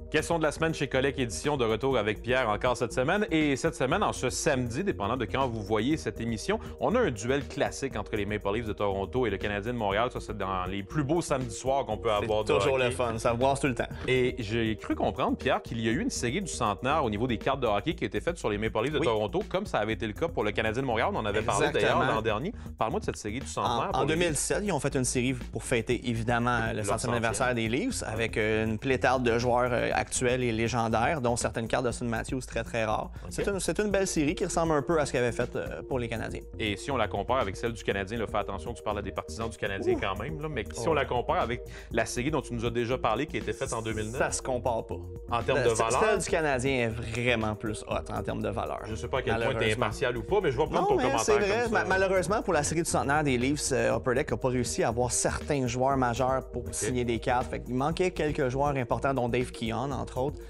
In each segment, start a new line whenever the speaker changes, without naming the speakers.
Question de la semaine chez Collecte Édition, de retour avec Pierre encore cette semaine. Et cette semaine, en ce samedi, dépendant de quand vous voyez cette émission, on a un duel classique entre les Maple Leafs de Toronto et le Canadien de Montréal. Ça, c'est dans les plus beaux samedis soirs qu'on peut avoir de
toujours
hockey.
le fun, ça brasse tout le temps.
Et j'ai cru comprendre, Pierre, qu'il y a eu une série du centenaire au niveau des cartes de hockey qui a été faite sur les Maple Leafs de Toronto, comme ça avait été le cas pour le Canadien de Montréal. On en avait parlé d'ailleurs l'an dernier. Parle-moi de cette série du centenaire.
En 2017, ils ont fait une série pour fêter évidemment le 100e anniversaire des Leafs avec une pléthade de joueurs actuels et légendaires, dont certaines cartes de Auston Matthews très, très rares. Okay. C'est une belle série qui ressemble un peu à ce qu'il avait fait pour les Canadiens.
Et si on la compare avec celle du Canadien, là, fais attention, tu parles à des partisans du Canadien quand même, là, mais si on la compare avec la série dont tu nous as déjà parlé, qui a été faite en 2009...
Ça se compare pas.
En termes de valeur...
Celle du Canadien est vraiment plus haute en termes de valeur.
Je sais pas à quel point tu es impartial ou pas, mais je vais prendre ton commentaire
c'est vrai.
comme ça.
Malheureusement, pour la série du centenaire des Leafs, Upper Deck n'a pas réussi à avoir certains joueurs majeurs pour signer des cartes. Fait qu'il manquait quelques joueurs importants, dont Dave Keon, entre autres.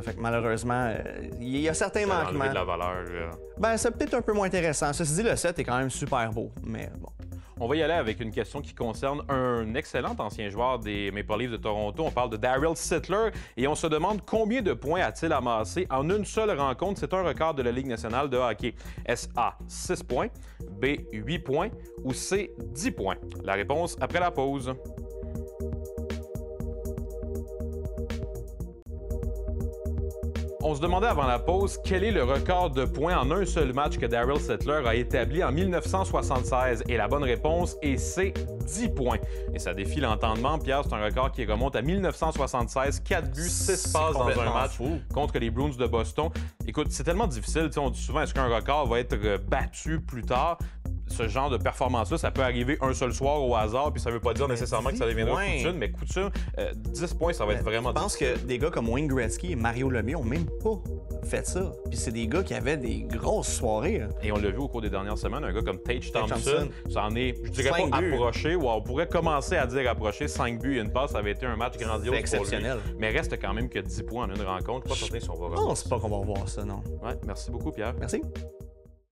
Fait que malheureusement, il y a certains manquements.
De la valeur.
Ben, c'est peut-être un peu moins intéressant. Ceci dit, le set est quand même super beau, mais bon.
On va y aller avec une question qui concerne un excellent ancien joueur des Maple Leafs de Toronto. On parle de Darryl Sittler et on se demande combien de points a-t-il amassé en une seule rencontre. C'est un record de la Ligue nationale de hockey. Est-ce A, 6 points, B, 8 points ou C, 10 points? La réponse après la pause. On se demandait avant la pause quel est le record de points en un seul match que Darryl Sittler a établi en 1976. Et la bonne réponse est C, 10 points. Et ça défie l'entendement. Pierre, c'est un record qui remonte à 1976. 4 buts, 6 passes dans un match contre les Bruins de Boston. Écoute, c'est tellement difficile. On dit souvent, est-ce qu'un record va être battu plus tard? Ce genre de performance-là, ça peut arriver un seul soir au hasard, puis ça veut pas dire nécessairement que ça deviendra coutume, mais coutume, 10 points, ça va être vraiment difficile.
Je pense que des gars comme Wayne Gretzky et Mario Lemieux ont même pas fait ça. Puis c'est des gars qui avaient des grosses soirées. Hein.
Et on l'a vu au cours des dernières semaines, un gars comme Tage Thompson, ça en est, je dirais pas approché, ou on pourrait commencer à dire approché, 5 buts et une passe, ça avait été un match grandiose
exceptionnel.
Pour lui. Mais reste quand même que 10 points en une rencontre. Pas certain si on va revoir.
Non, c'est pas qu'on va revoir ça, non.
Ouais, merci beaucoup, Pierre.
Merci.